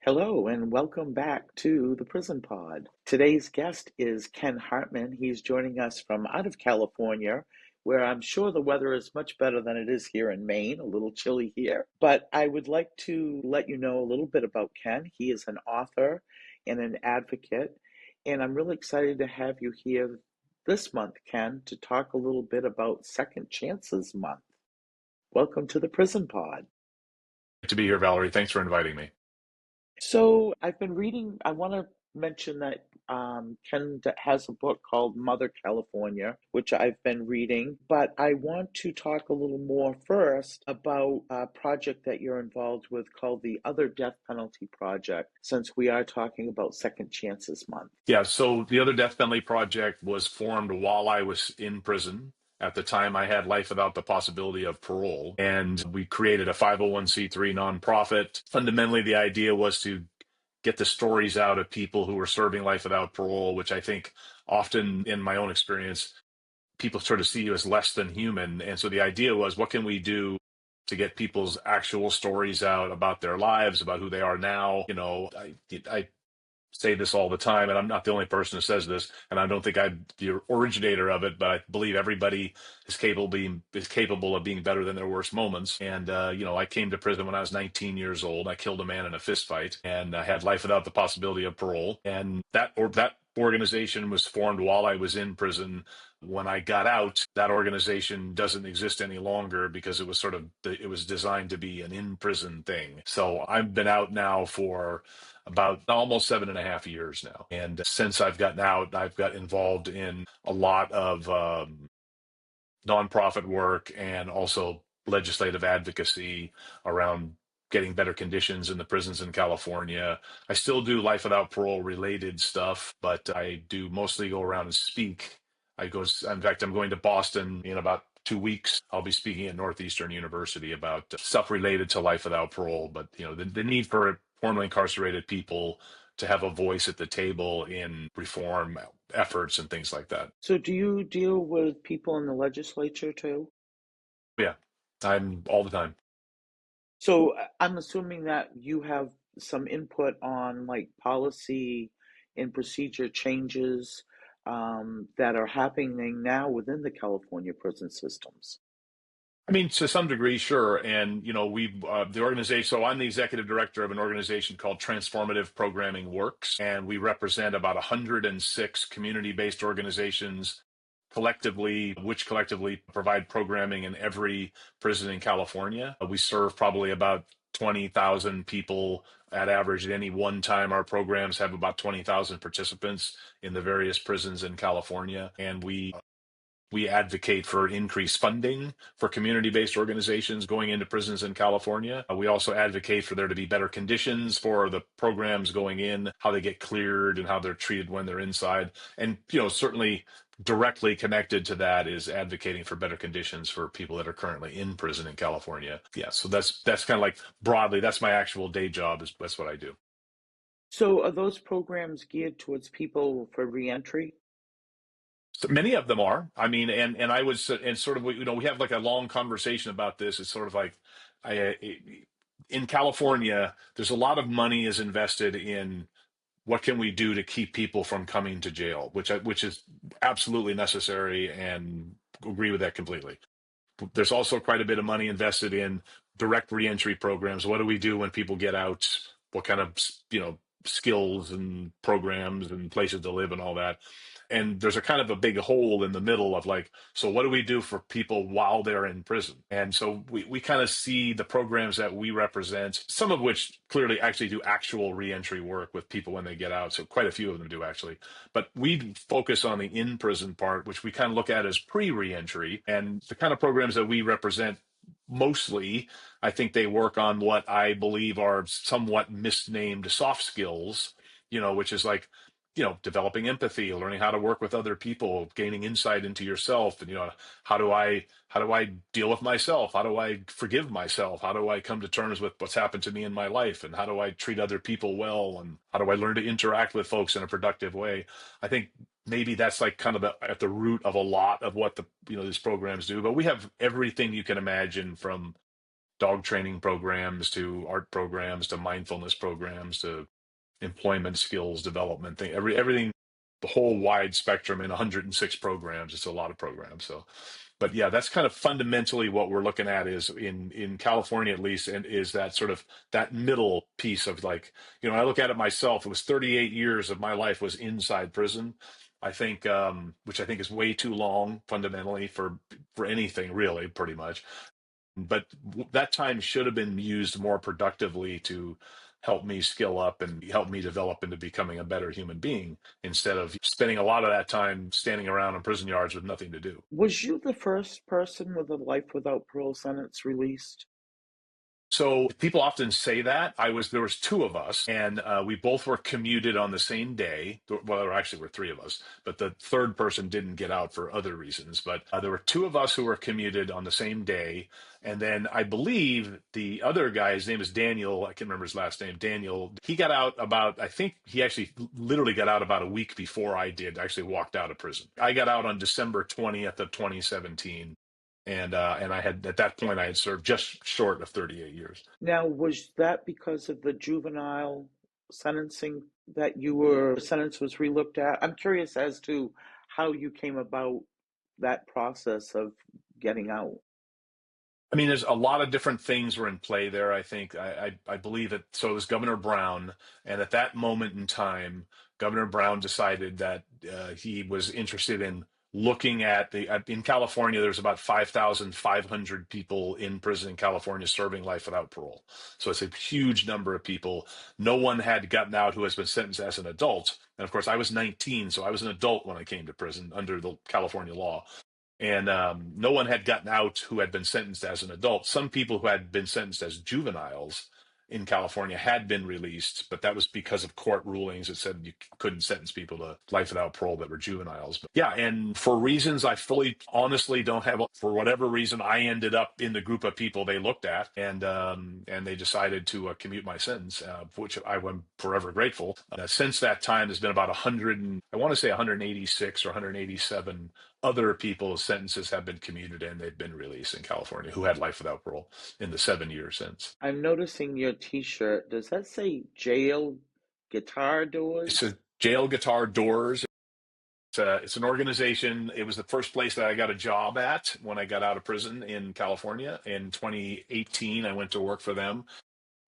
Hello and welcome back to the Prison Pod. Today's guest is Ken Hartman. He's joining us from out of California, where I'm sure the weather is much better than it is here in Maine, a little chilly here. But I would like to let you know a little bit about Ken. He is an author and an advocate, and I'm really excited to have you here this month, Ken, to talk a little bit about Second Chances Month. Welcome to the Prison Pod. Great to be here, Valerie. Thanks for inviting me. So I've been reading. I want to mention that has a book called Mother California, which I've been reading. But I want to talk a little more first about a project that you're involved with called the Other Death Penalty Project, since we are talking about Second Chances Month. Yeah, so the Other Death Penalty Project was formed while I was in prison. At the time, I had life without the possibility of parole, and we created a 501c3 nonprofit. Fundamentally, the idea was to get the stories out of people who were serving life without parole, which I think often in my own experience, people sort of see you as less than human. And so the idea was, what can we do to get people's actual stories out about their lives, about who they are now? I say this all the time, and I'm not the only person who says this, and I don't think I'm the originator of it, but I believe everybody is capable of being better than their worst moments. And I came to prison when I was 19 years old. I killed a man in a fist fight, and I had life without the possibility of parole. And that organization was formed while I was in prison. When I got out, that organization doesn't exist any longer because it was designed to be an in-prison thing. So I've been out now for about almost 7.5 years now. And since I've gotten out, I've got involved in a lot of nonprofit work and also legislative advocacy around getting better conditions in the prisons in California. I still do life without parole related stuff, but I do mostly go around and speak. In fact, I'm going to Boston in about 2 weeks. I'll be speaking at Northeastern University about stuff related to life without parole, but the need for formerly incarcerated people to have a voice at the table in reform efforts and things like that. So do you deal with people in the legislature too? Yeah, I'm all the time. So I'm assuming that you have some input on like policy and procedure changes that are happening now within the California prison systems. I mean, to some degree, sure. And, the organization, so I'm the executive director of an organization called Transformative Programming Works, and we represent about 106 community-based organizations which collectively provide programming in every prison in California. We serve probably about 20,000 people at average at any one time. Our programs have about 20,000 participants in the various prisons in California, and we advocate for increased funding for community-based organizations going into prisons in California. We also advocate for there to be better conditions for the programs going in, how they get cleared and how they're treated when they're inside. And, certainly directly connected to that is advocating for better conditions for people that are currently in prison in California. Yeah, so that's kind of like broadly, that's my actual day job. That's what I do. So are those programs geared towards people for reentry? So many of them are. I mean, and I was and sort of we have like a long conversation about this. It's sort of like in California, there's a lot of money is invested in what can we do to keep people from coming to jail, which is absolutely necessary, and agree with that completely. There's also quite a bit of money invested in direct reentry programs. What do we do when people get out? What kind of skills and programs and places to live and all that? And there's a kind of a big hole in the middle of like, so what do we do for people while they're in prison? And so we kind of see the programs that we represent, some of which clearly actually do actual reentry work with people when they get out. So quite a few of them do actually. But we focus on the in-prison part, which we kind of look at as pre-reentry. And the kind of programs that we represent mostly, I think they work on what I believe are somewhat misnamed soft skills, which is like, developing empathy, learning how to work with other people, gaining insight into yourself, and how do I deal with myself? How do I forgive myself? How do I come to terms with what's happened to me in my life? And how do I treat other people well? And how do I learn to interact with folks in a productive way? I think maybe that's like kind of at the root of a lot of what these programs do. But we have everything you can imagine, from dog training programs to art programs to mindfulness programs to employment skills development thing, everything, the whole wide spectrum in 106 programs. It's a lot of programs. So, but yeah, that's kind of fundamentally what we're looking at is in California, at least, and is that sort of that middle piece of like, I look at it myself. It was 38 years of my life was inside prison. I think, which I think is way too long fundamentally for anything really, pretty much. But that time should have been used more productively to help me skill up and help me develop into becoming a better human being instead of spending a lot of that time standing around in prison yards with nothing to do. Was you the first person with a life without parole sentence released? So people often say that there was two of us, and we both were commuted on the same day. Well, there actually were three of us, but the third person didn't get out for other reasons. But there were two of us who were commuted on the same day, and then I believe the other guy, his name is Daniel. I can't remember his last name. Daniel. He got out I think he actually literally got out about a week before I did. Actually walked out of prison. I got out on December 20th of 2017. And I had at that point I had served just short of 38 years. Now, was that because of the juvenile sentencing that your sentence was relooked at? I'm curious as to how you came about that process of getting out. I mean, there's a lot of different things were in play there. I think I believe that. So it was Governor Brown, and at that moment in time, Governor Brown decided that he was interested in looking at in California. There's about 5,500 people in prison in California serving life without parole. So it's a huge number of people. No one had gotten out who has been sentenced as an adult, and of course, I was 19, so I was an adult when I came to prison under the California law. And no one had gotten out who had been sentenced as an adult. Some people who had been sentenced as juveniles in California had been released, but that was because of court rulings that said you couldn't sentence people to life without parole that were juveniles. But yeah, and for reasons I fully honestly don't have, for whatever reason, I ended up in the group of people they looked at, and they decided to commute my sentence, which I am forever grateful. Since that time, there's been about 100, I want to say 186 or 187 other people's sentences have been commuted and they've been released in California who had life without parole in the 7 years since. I'm noticing your t-shirt. Does that say jail guitar It's doors? a jail guitar doors. It's an organization. It was the first place that I got a job at when I got out of prison in California. In 2018, I went to work for them.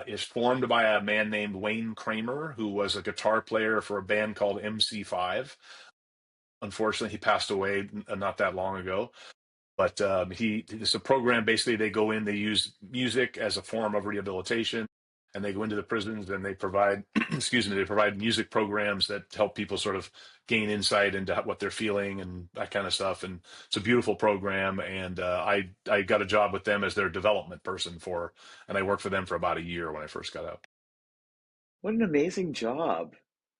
It's formed by a man named Wayne Kramer, who was a guitar player for a band called MC5. Unfortunately, he passed away not that long ago. But it's a program. Basically, they go in, they use music as a form of rehabilitation, and they go into the prisons and they provide, excuse me, they provide music programs that help people sort of gain insight into what they're feeling and that kind of stuff. And it's a beautiful program. And I got a job with them as their development person and I worked for them for about a year when I first got out. What an amazing job.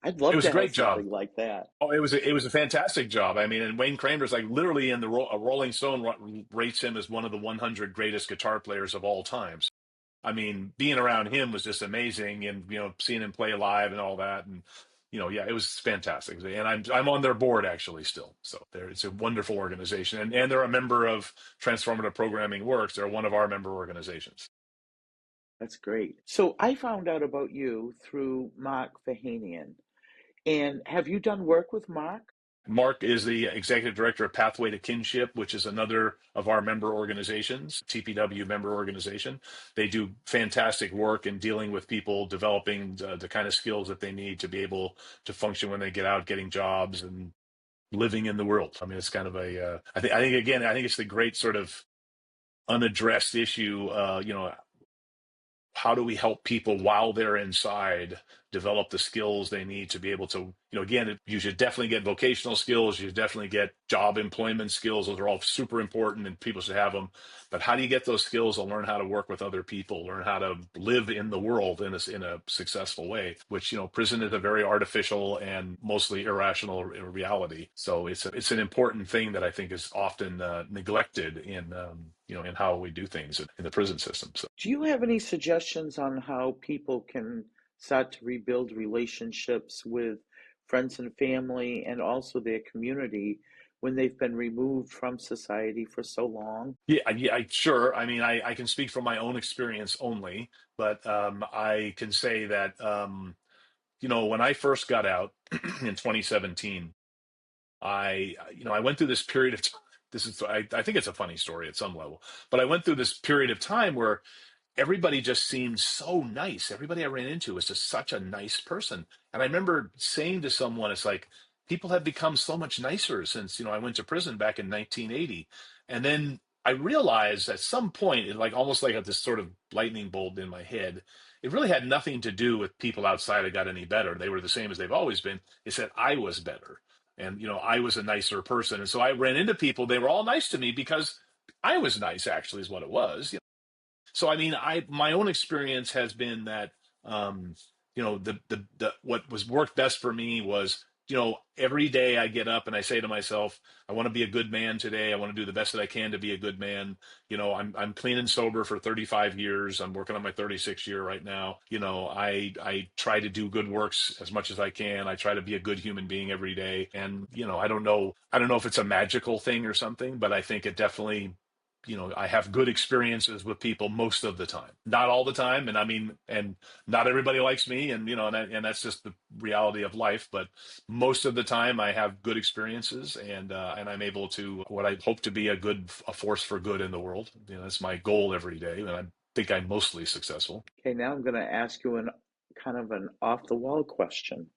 I'd It love was a to have great job. something like that. Oh, it was a fantastic job. I mean, and Wayne Kramer's like literally in a Rolling Stone rates him as one of the 100 greatest guitar players of all time. I mean, being around him was just amazing, and seeing him play live and all that, and yeah, it was fantastic. And I'm on their board actually still, so it's a wonderful organization, and they're a member of Transformative Programming Works. They're one of our member organizations. That's great. So I found out about you through Mark Fahanian. And have you done work with Mark? Mark is the executive director of Pathway to Kinship, which is another of our member organizations, TPW member organization. They do fantastic work in dealing with people developing the kind of skills that they need to be able to function when they get out, getting jobs and living in the world. I mean, it's kind of I think it's the great sort of unaddressed issue. How do we help people while they're inside develop the skills they need to be able to, again, you should definitely get vocational skills. You should definitely get job employment skills. Those are all super important and people should have them. But how do you get those skills to learn how to work with other people, learn how to live in the world in a successful way, which, prison is a very artificial and mostly irrational reality. So it's an important thing that I think is often neglected in how we do things in the prison system. So. Do you have any suggestions on how people can start to rebuild relationships with friends and family and also their community when they've been removed from society for so long? Yeah, sure. I mean, I can speak from my own experience only, but I can say that when I first got out in 2017, I went through this period of time. This is, I think it's a funny story at some level, but I went through this period of time where everybody just seemed so nice. Everybody I ran into was just such a nice person. And I remember saying to someone, it's like, people have become so much nicer since, I went to prison back in 1980. And then I realized at some point, it like almost like had this sort of lightning bolt in my head. It really had nothing to do with people outside that got any better. They were the same as they've always been. It said I was better. And, I was a nicer person. And so I ran into people, they were all nice to me because I was nice, actually, is what it was. So I mean, my own experience has been that the what was worked best for me was every day I get up and I say to myself, I want to be a good man today. I want to do the best that I can to be a good man. I'm clean and sober for 35 years. I'm working on my 36th year right now. I try to do good works as much as I can. I try to be a good human being every day. And I don't know if it's a magical thing or something, but I think it definitely I have good experiences with people most of the time, not all the time. And I mean, and not everybody likes me and that's just the reality of life. But most of the time I have good experiences and I'm able to, what I hope to be a force for good in the world. That's my goal every day. And I think I'm mostly successful. Okay, now I'm going to ask you an kind of an off the wall question.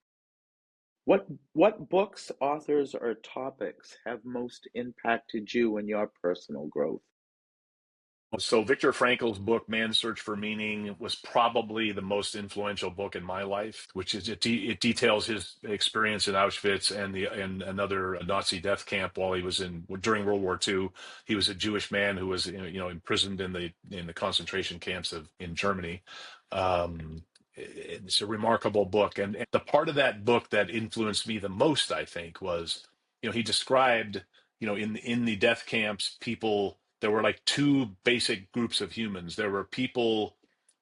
What books, authors, or topics have most impacted you in your personal growth? So Viktor Frankl's book Man's Search for Meaning was probably the most influential book in my life, which is it details his experience in Auschwitz and another Nazi death camp while he was during World War II. He was a Jewish man who was imprisoned in the concentration camps in Germany. It's a remarkable book, and the part of that book that influenced me the most, I think, was he described in the death camps, people, there were like two basic groups of humans. There were people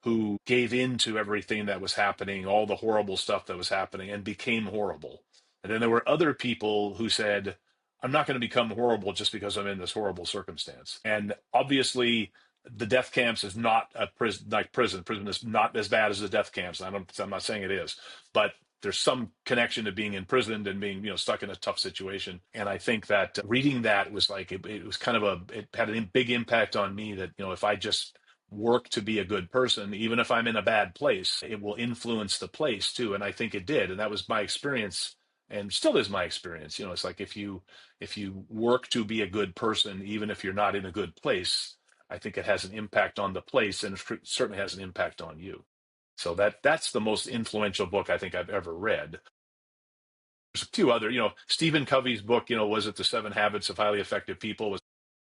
who gave in to everything that was happening, all the horrible stuff that was happening, and became horrible. And then there were other people who said, I'm not going to become horrible just because I'm in this horrible circumstance. And obviously, the death camps is not a prison like prison. Prison is not as bad as the death camps. I'm not saying it is, but there's some connection to being imprisoned and being stuck in a tough situation. And I think that reading that was like it was kind of it had a big impact on me that if I just work to be a good person, even if I'm in a bad place, it will influence the place too. And I think it did. And that was my experience and still is my experience. It's like if you work to be a good person, even if you're not in a good place, I think it has an impact on the place, and it certainly has an impact on you. So that's the most influential book I think I've ever read. There's a few other, Stephen Covey's book, was it The Seven Habits of Highly Effective People, was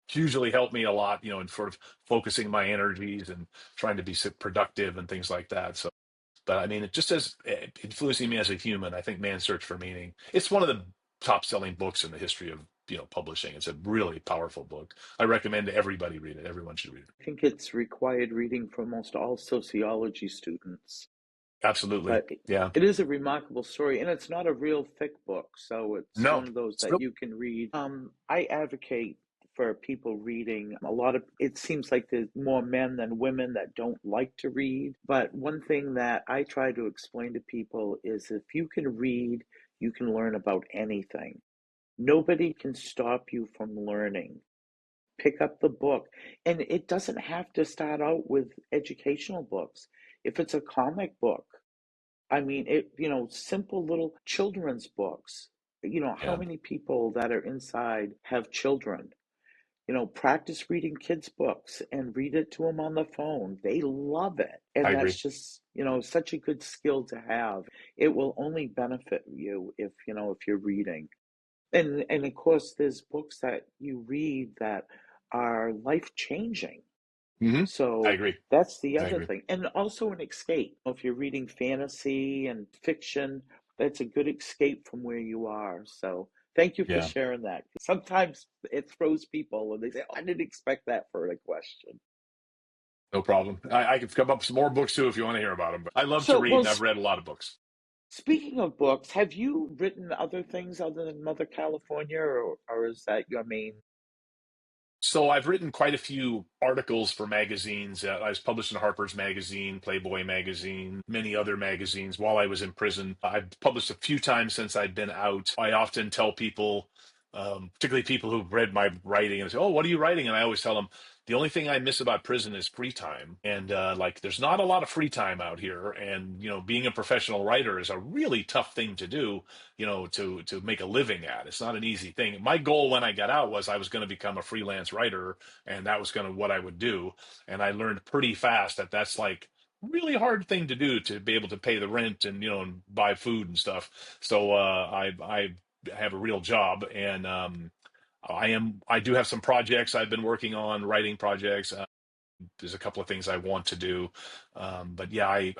hugely helped me a lot, in sort of focusing my energies and trying to be productive and things like that. So, but I mean, it just as influencing me as a human, I think Man's Search for Meaning. It's one of the top-selling books in the history of publishing. It's a really powerful book. I recommend everybody read it. Everyone should read it. I think it's required reading for most all sociology students. Absolutely. But Yeah. it is a remarkable story, and it's not a real thick book, so it's No. one of those It's that real. you can read. I advocate for people reading. A lot of it seems like there's more men than women that don't like to read. But one thing that I try to explain to people is if you can read, you can learn about anything. Nobody can stop you from learning. Pick up the book, and it doesn't have to start out with educational books. If it's a comic book, I mean, simple little children's books. How Yeah. many people that are inside have children? Practice reading kids' books and read it to them on the phone. They love it. I And that's agree. just, such a good skill to have. It will only benefit you if you're reading. And of course, there's books that you read that are life changing. Hmm. I So agree. that's the I other agree. thing. And also an escape. If you're reading fantasy and fiction, that's a good escape from where you are. So thank you for Yeah. sharing that. Sometimes it throws people and they say, oh, I didn't expect that for a question. No problem. I could come up with some more books too if you want to hear about them. But I love to So, read, well, and I've read a lot of books. Speaking of books, have you written other things other than Mother California, or is that your main? So I've written quite a few articles for magazines. I was published in Harper's Magazine, Playboy Magazine, many other magazines while I was in prison. I've published a few times since I'd been out. I often tell people, particularly people who've read my writing, and say, "Oh, what are you writing?" And I always tell them, the only thing I miss about prison is free time. And like, there's not a lot of free time out here. And, being a professional writer is a really tough thing to do, to make a living at. It's not an easy thing. My goal when I got out was I was going to become a freelance writer, and that was going to what I would do. And I learned pretty fast that that's like really hard thing to do, to be able to pay the rent and and buy food and stuff. So I have a real job, and I do have some projects I've been working on, writing projects. There's a couple of things I want to do, but yeah, I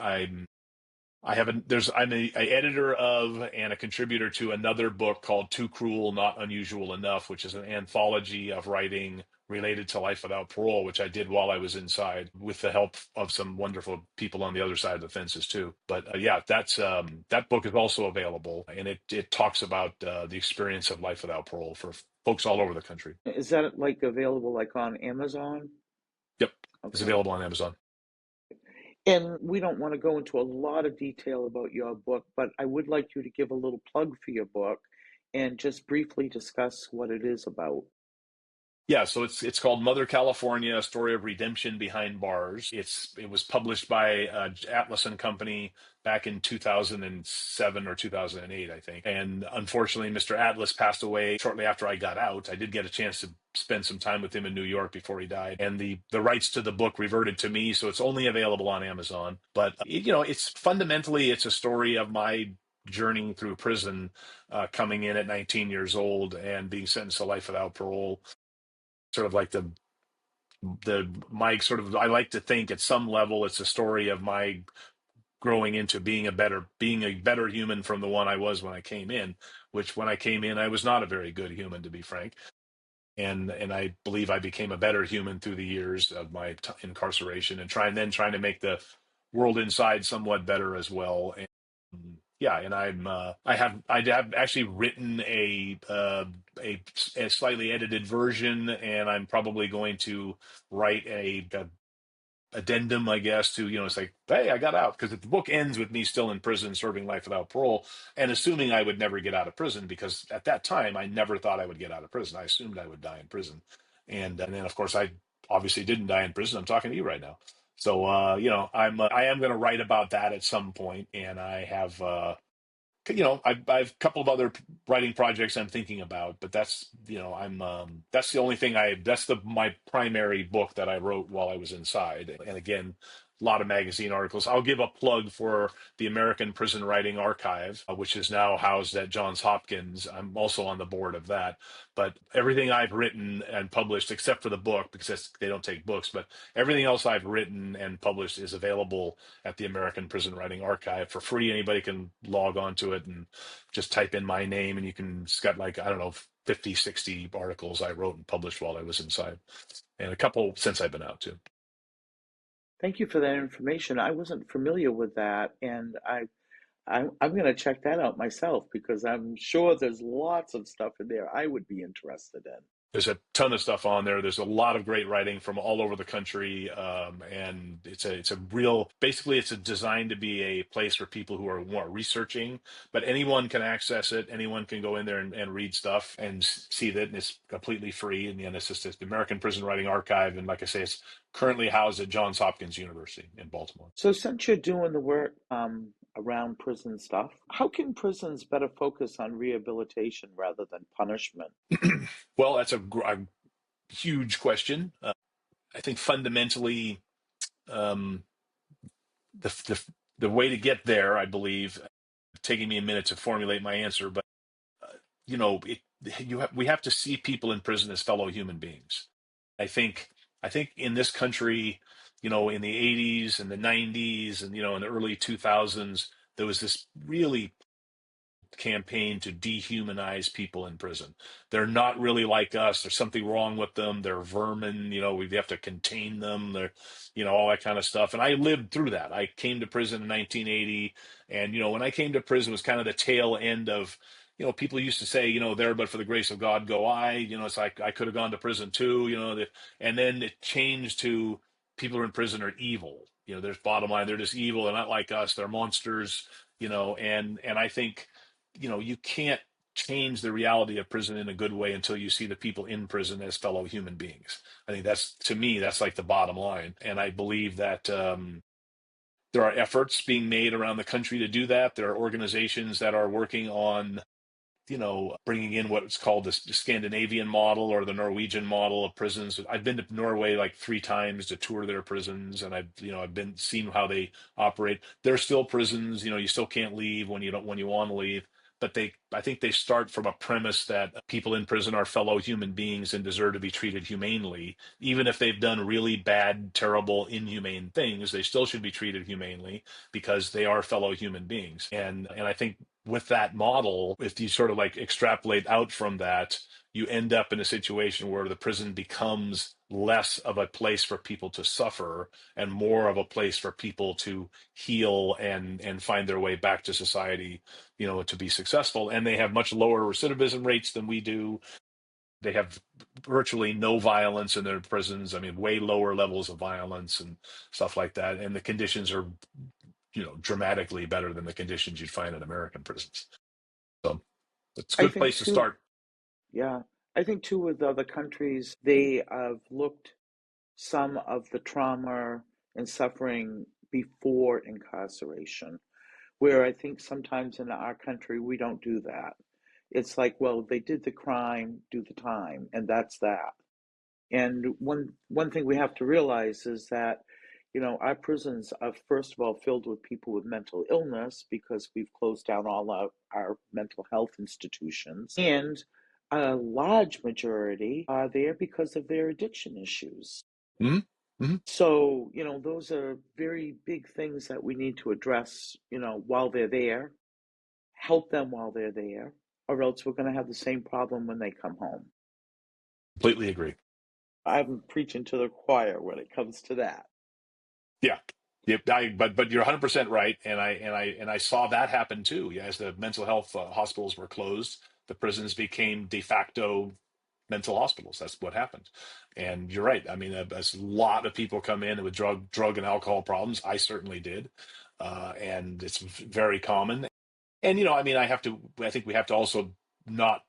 haven't. I'm a editor of and a contributor to another book called Too Cruel, Not Unusual Enough, which is an anthology of writing related to life without parole, which I did while I was inside with the help of some wonderful people on the other side of the fences too. But yeah, that book is also available, and it talks about the experience of life without parole for folks all over the country. Is that like available like on Amazon? Yep, it's Okay. available on Amazon. And we don't want to go into a lot of detail about your book, but I would like you to give a little plug for your book and just briefly discuss what it is about. Yeah, so it's called Mother California: A Story of Redemption Behind Bars. It was published by Atlas and Company back in 2007 or 2008, I think. And unfortunately, Mr. Atlas passed away shortly after I got out. I did get a chance to spend some time with him in New York before he died, and the rights to the book reverted to me, so it's only available on Amazon. But it's fundamentally it's a story of my journey through prison, coming in at 19 years old and being sentenced to life without parole. Sort of like the my sort of I like to think at some level it's a story of my growing into being a better human from the one I was when I came in, which when I came in I was not a very good human, to be frank. And I believe I became a better human through the years of my incarceration, and trying to make the world inside somewhat better as well. And yeah, and I have actually written a slightly edited version, and I'm probably going to write a addendum, I guess, to, it's like, hey, I got out, because the book ends with me still in prison serving life without parole, and assuming I would never get out of prison, because at that time I never thought I would get out of prison. I assumed I would die in prison, and then of course I obviously didn't die in prison. I'm talking to you right now. So I am going to write about that at some point, and I have I've a couple of other writing projects I'm thinking about, but that's the only thing that's my primary book that I wrote while I was inside. And again, a lot of magazine articles. I'll give a plug for the American Prison Writing Archive, which is now housed at Johns Hopkins. I'm also on the board of that. But everything I've written and published, except for the book, because they don't take books, but everything else I've written and published is available at the American Prison Writing Archive for free. Anybody can log on to it and just type in my name, and it's got like, I don't know, 50, 60 articles I wrote and published while I was inside, and a couple since I've been out too. Thank you for that information. I wasn't familiar with that, and I'm going to check that out myself because I'm sure there's lots of stuff in there I would be interested in. There's a ton of stuff on there. There's a lot of great writing from all over the country, and it's a real. Basically, it's designed to be a place for people who are more researching, but anyone can access it. Anyone can go in there and read stuff and see that, and it's completely free. And it's just the American Prison Writing Archive, and like I say, it's currently housed at Johns Hopkins University in Baltimore. So, since you're doing the work around prison stuff, how can prisons better focus on rehabilitation rather than punishment? Well, that's a huge question. I think fundamentally, um, the the way to get there, I believe, taking me a minute to formulate my answer, but uh, you know, it, we have to see people in prison as fellow human beings. I think I think in this country, in the 80s and the 90s and in the early 2000s, there was this really campaign to dehumanize people in prison. They're not really like us. There's something wrong with them. They're vermin. We have to contain them. They're, all that kind of stuff. And I lived through that. I came to prison in 1980, and when I came to prison, it was kind of the tail end of. People used to say, there, but for the grace of God, go I. It's like I could have gone to prison too. And then it changed to people who are in prison are evil. There's bottom line, they're just evil. They're not like us. They're monsters. And I think, you can't change the reality of prison in a good way until you see the people in prison as fellow human beings. I think that's, to me, that's like the bottom line. And I believe that there are efforts being made around the country to do that. There are organizations that are working on bringing in what's called the Scandinavian model or the Norwegian model of prisons. I've been to Norway like 3 times to tour their prisons, and I've been seen how they operate. They're still prisons. You still can't leave when you want to leave. But I think they start from a premise that people in prison are fellow human beings and deserve to be treated humanely, even if they've done really bad, terrible, inhumane things. They still should be treated humanely because they are fellow human beings. And I think with that model, if you sort of like extrapolate out from that, you end up in a situation where the prison becomes less of a place for people to suffer and more of a place for people to heal and find their way back to society, to be successful. And they have much lower recidivism rates than we do. They have virtually no violence in their prisons. I mean, way lower levels of violence and stuff like that. And the conditions are dramatically better than the conditions you'd find in American prisons. So it's a I good think place to too, start. yeah, I think too with other countries, they have looked some of the trauma and suffering before incarceration, where I think sometimes in our country we don't do that. It's like, well, they did the crime, do the time, and that's that. And one thing we have to realize is that, our prisons are first of all filled with people with mental illness because we've closed down all our mental health institutions. And a large majority are there because of their addiction issues. Mm-hmm. Mm-hmm. So, those are very big things that we need to address, while they're there, help them while they're there, or else we're going to have the same problem when they come home. Completely agree. I'm preaching to the choir when it comes to that. Yeah. Yep. But you're 100% right, and I saw that happen too. Yeah, as the mental health hospitals were closed, the prisons became de facto mental hospitals. That's what happened. And you're right. I mean, a lot of people come in with drug and alcohol problems. I certainly did, and it's very common. And I mean, I think we have to also not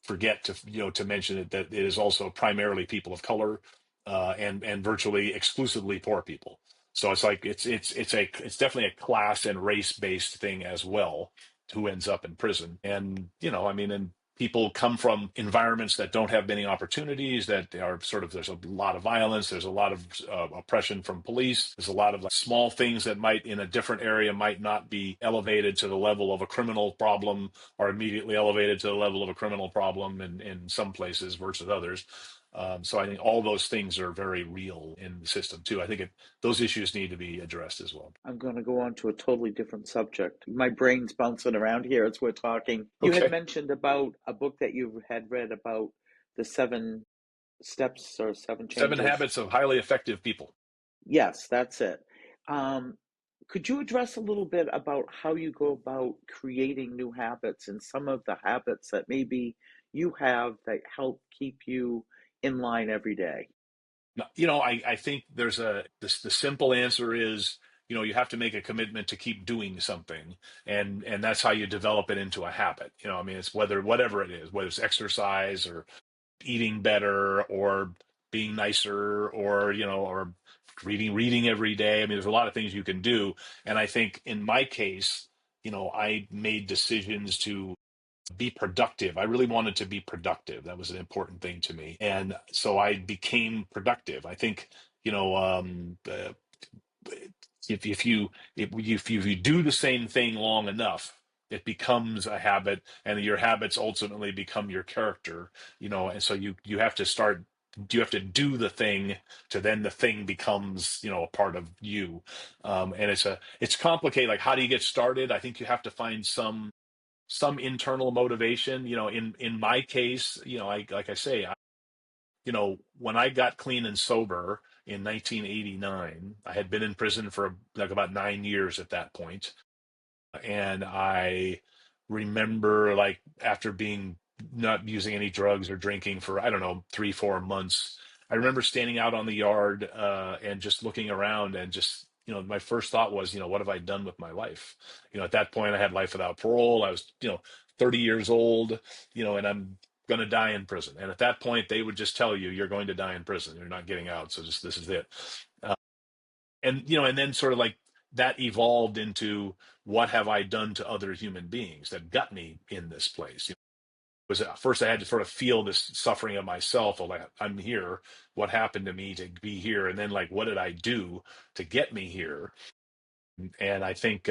forget to to mention that it is also primarily people of color, and virtually exclusively poor people. So it's like it's definitely a class and race based thing as well. Who ends up in prison? And I mean, and people come from environments that don't have many opportunities, that are sort of, there's a lot of violence, there's a lot of oppression from police, there's a lot of like small things that might in a different area might not be elevated to the level of a criminal problem, are immediately elevated to the level of a criminal problem in some places versus others. So I think all those things are very real in the system too. I think those issues need to be addressed as well. I'm going to go on to a totally different subject. My brain's bouncing around here as we're talking. You had Okay. mentioned about a book that you had read about the 7 steps or 7 changes. 7 habits of highly effective people. Yes, that's it. Um, could you address a little bit about how you go about creating new habits and some of the habits that maybe you have that help keep you in line every day? No, I think the simple answer is, you have to make a commitment to keep doing something, and that's how you develop it into a habit. I mean, it's whatever it is, whether it's exercise or eating better or being nicer, or reading every day. I mean, there's a lot of things you can do. And I think in my case, I made decisions to be productive. I really wanted to be productive. That was an important thing to me. And so I became productive. I think, you know, if you do the same thing long enough, it becomes a habit, and your habits ultimately become your character. And so you have to do the thing to then the thing becomes a part of you. And it's complicated. Like, how do you get started? I think you have to find some some internal motivation. In my case, like I say, when I got clean and sober in 1989, I had been in prison for like about 9 years at that point. And I remember, like, after being not using any drugs or drinking for, I don't know, 3, 4 months, I remember standing out on the yard and just looking around, and just, my first thought was, what have I done with my life? At that point, I had life without parole. I was, 30 years old, and I'm going to die in prison. And at that point, they would just tell you, you're going to die in prison. You're not getting out. So just, this is it. And then sort of like that evolved into, what have I done to other human beings that got me in this place? Was at first I had to sort of feel this suffering of myself, of like, I'm here, what happened to me to be here? And then, like, what did I do to get me here? And I think,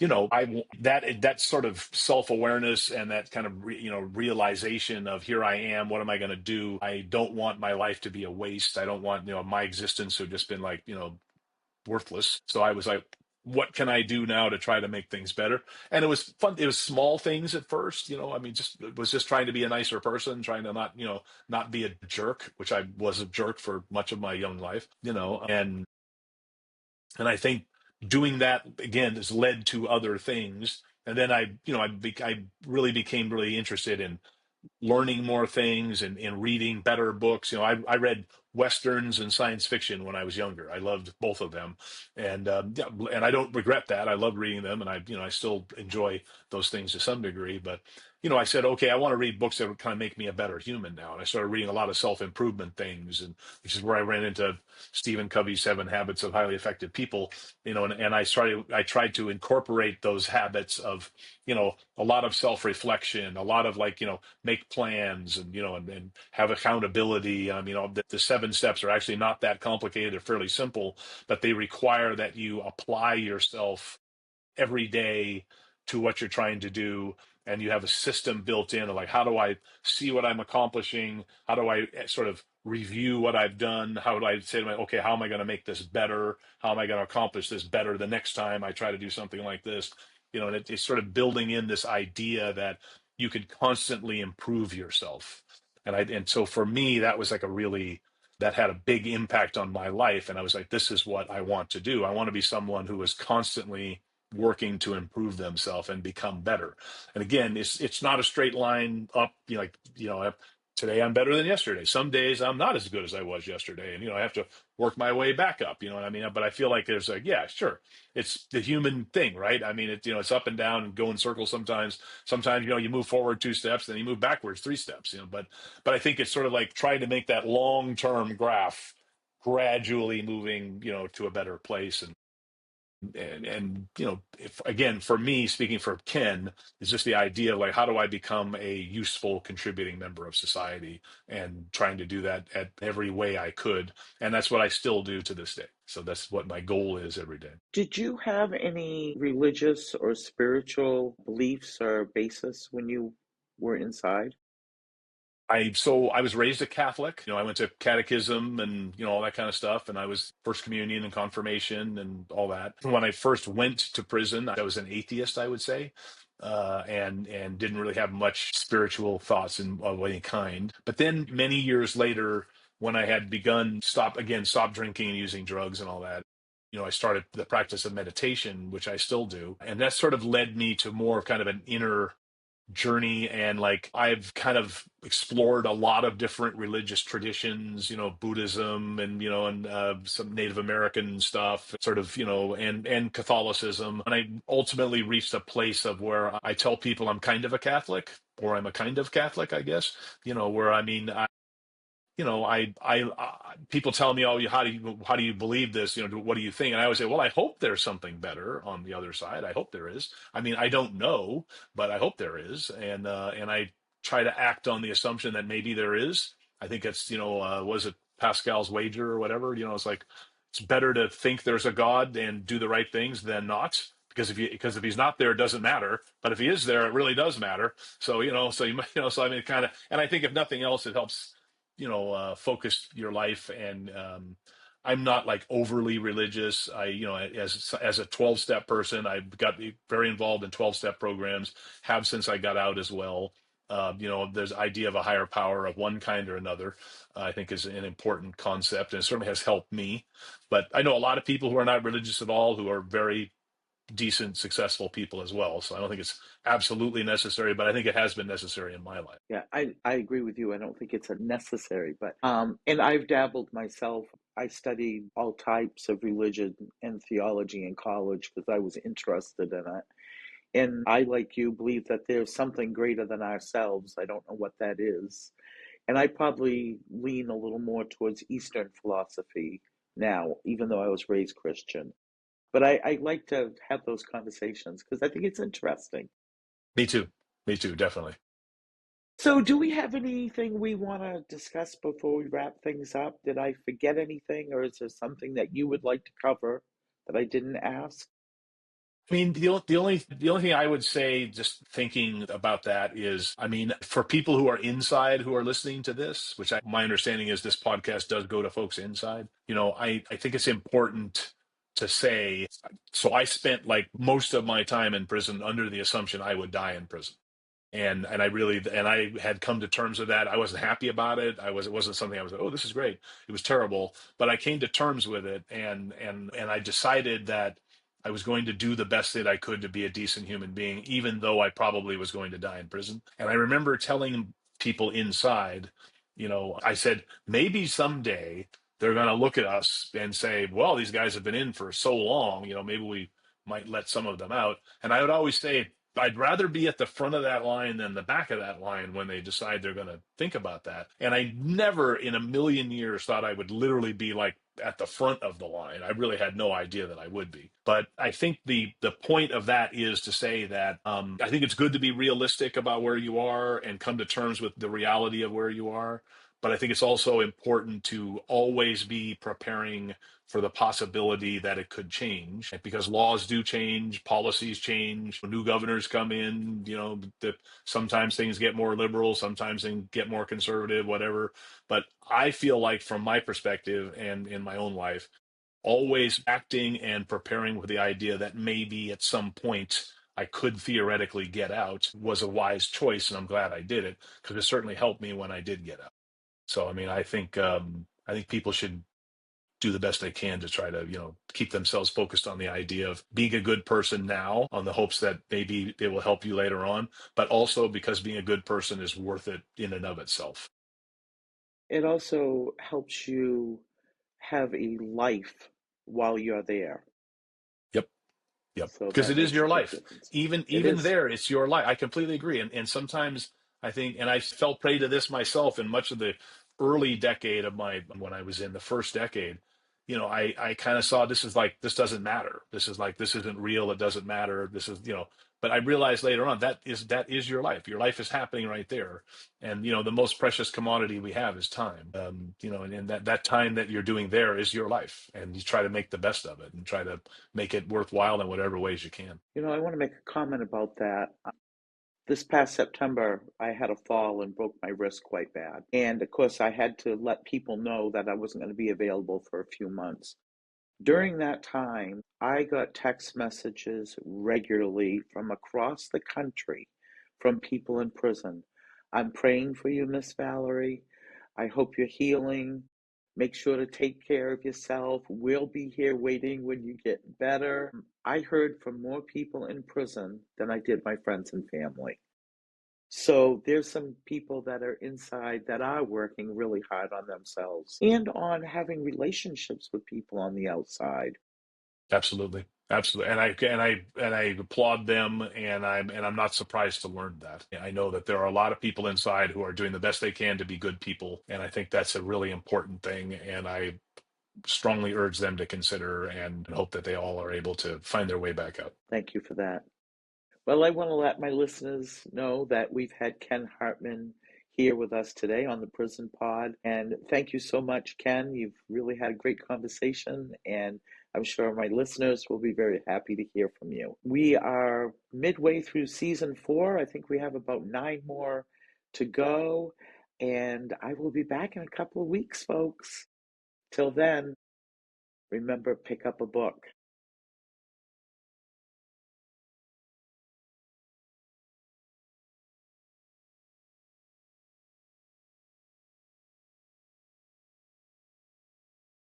that sort of self-awareness, and that kind of realization of, here I am, what am I going to do? I don't want my life to be a waste. I don't want, my existence to have just been like, worthless. So I was like, what can I do now to try to make things better? And it was fun. It was small things at first, I mean, just trying to be a nicer person, trying to not be a jerk, which I was a jerk for much of my young life, and I think doing that again has led to other things. And then I really became really interested in learning more things, and reading better books. I read westerns and science fiction when I was younger. I loved both of them, and yeah, and I don't regret that. I love reading them, and I still enjoy those things to some degree. But I said, okay, I want to read books that would kind of make me a better human now. And I started reading a lot of self-improvement things, and which is where I ran into Stephen Covey's 7 Habits of Highly Effective People. And I tried to incorporate those habits of, a lot of self-reflection, a lot of, like, make plans, and and have accountability. The 7 steps are actually not that complicated. They're fairly simple, but they require that you apply yourself every day to what you're trying to do. And you have a system built in of, like, how do I see what I'm accomplishing? How do I sort of review what I've done? How do I say to okay, how am I going to make this better? How am I going to accomplish this better the next time I try to do something like this? And it's sort of building in this idea that you could constantly improve yourself. And so for me, that was like that had a big impact on my life. And I was like, this is what I want to do. I want to be someone who is constantly working to improve themselves and become better. And again, it's not a straight line up. Today I'm better than yesterday. Some days I'm not as good as I was yesterday, and I have to work my way back up. You know what I mean? But I feel like there's like, yeah, sure, it's the human thing, right? I mean, it's up and down and go in circles sometimes. Sometimes you move forward 2 steps, then you move backwards 3 steps. But I think it's sort of like trying to make that long term graph gradually moving, to a better place. And if, again, for me, speaking for Ken, is just the idea of, like, how do I become a useful contributing member of society, and trying to do that at every way I could. And that's what I still do to this day. So that's what my goal is every day. Did you have any religious or spiritual beliefs or basis when you were inside? So I was raised a Catholic. I went to catechism and all that kind of stuff, and I was first communion and confirmation and all that. When I first went to prison, I was an atheist, I would say, and didn't really have much spiritual thoughts of any kind. But then many years later, when I had begun stop drinking and using drugs and all that, I started the practice of meditation, which I still do, and that sort of led me to more of kind of an inner journey. And, like, I've kind of explored a lot of different religious traditions, Buddhism, and some Native American stuff, sort of, and Catholicism. And I ultimately reached a place of where I tell people I'm kind of a Catholic, or I'm a kind of Catholic, I guess, where, I mean, people tell me, oh, how do you believe this? What do you think? And I always say, well, I hope there's something better on the other side. I hope there is. I mean, I don't know, but I hope there is. And I try to act on the assumption that maybe there is. I think it's, was it Pascal's wager or whatever? It's like, it's better to think there's a God and do the right things than not. Because if he's not there, it doesn't matter. But if he is there, it really does matter. So, so I mean, and I think if nothing else, it helps, focus your life, and I'm not like overly religious. As a 12-step person, I got very involved in 12-step programs, have since I got out as well. There's idea of a higher power of one kind or another, I think is an important concept, and it certainly has helped me. But I know a lot of people who are not religious at all who are very decent, successful people as well. So I don't think it's absolutely necessary, but I think it has been necessary in my life. Yeah, I agree with you. I don't think it's a necessary, but and I've dabbled myself. I studied all types of religion and theology in college because I was interested in it. And I, like you, believe that there's something greater than ourselves. I don't know what that is. And I probably lean a little more towards Eastern philosophy now, even though I was raised Christian. But I like to have those conversations because I think it's interesting. Me too. Me too, definitely. So, do we have anything we want to discuss before we wrap things up? Did I forget anything, or is there something that you would like to cover that I didn't ask? I mean, the only thing I would say, just thinking about that, is, I mean, for people who are inside who are listening to this, my understanding is this podcast does go to folks inside. I think it's important to say. So I spent like most of my time in prison under the assumption I would die in prison. And I had come to terms with that. I wasn't happy about it. It wasn't something I was like, oh, this is great. It was terrible, but I came to terms with it, and I decided that I was going to do the best that I could to be a decent human being, even though I probably was going to die in prison. And I remember telling people inside, I said, maybe someday they're going to look at us and say, well, these guys have been in for so long, maybe we might let some of them out. And I would always say, I'd rather be at the front of that line than the back of that line when they decide they're going to think about that. And I never in a million years thought I would literally be like at the front of the line. I really had no idea that I would be. But I think the point of that is to say that I think it's good to be realistic about where you are and come to terms with the reality of where you are. But I think it's also important to always be preparing for the possibility that it could change, because laws do change, policies change, new governors come in, sometimes things get more liberal, sometimes things get more conservative, whatever. But I feel like, from my perspective and in my own life, always acting and preparing with the idea that maybe at some point I could theoretically get out was a wise choice. And I'm glad I did it, because it certainly helped me when I did get out. So, I mean, I think people should do the best they can to try to, keep themselves focused on the idea of being a good person now, on the hopes that maybe it will help you later on, but also because being a good person is worth it in and of itself. It also helps you have a life while you're there. Yep. Yep. So Because that it is makes a your big life. difference. It Even is. there, it's your life. I completely agree. And sometimes I think, and I fell prey to this myself in much of the early decade of when I was in the first decade, I kind of saw this is like, this doesn't matter. This is like, this isn't real. It doesn't matter. This is, but I realized later on that is your life. Your life is happening right there. And, the most precious commodity we have is time. And that time that you're doing there is your life. And you try to make the best of it and try to make it worthwhile in whatever ways you can. I want to make a comment about that. This past September, I had a fall and broke my wrist quite bad. And of course, I had to let people know that I wasn't going to be available for a few months. During that time, I got text messages regularly from across the country from people in prison. I'm praying for you, Miss Valerie. I hope you're healing. Make sure to take care of yourself. We'll be here waiting when you get better. I heard from more people in prison than I did my friends and family. So there's some people that are inside that are working really hard on themselves and on having relationships with people on the outside. Absolutely. Absolutely. And I applaud them, and I'm not surprised to learn that. I know that there are a lot of people inside who are doing the best they can to be good people, and I think that's a really important thing, and I strongly urge them to consider and hope that they all are able to find their way back out. Thank you for that. Well, I want to let my listeners know that we've had Ken Hartman here with us today on the Prison Pod. And thank you so much, Ken. You've really had a great conversation, and I'm sure my listeners will be very happy to hear from you. We are midway through season 4. I think we have about 9 more to go. And I will be back in a couple of weeks, folks. Till then, remember, pick up a book.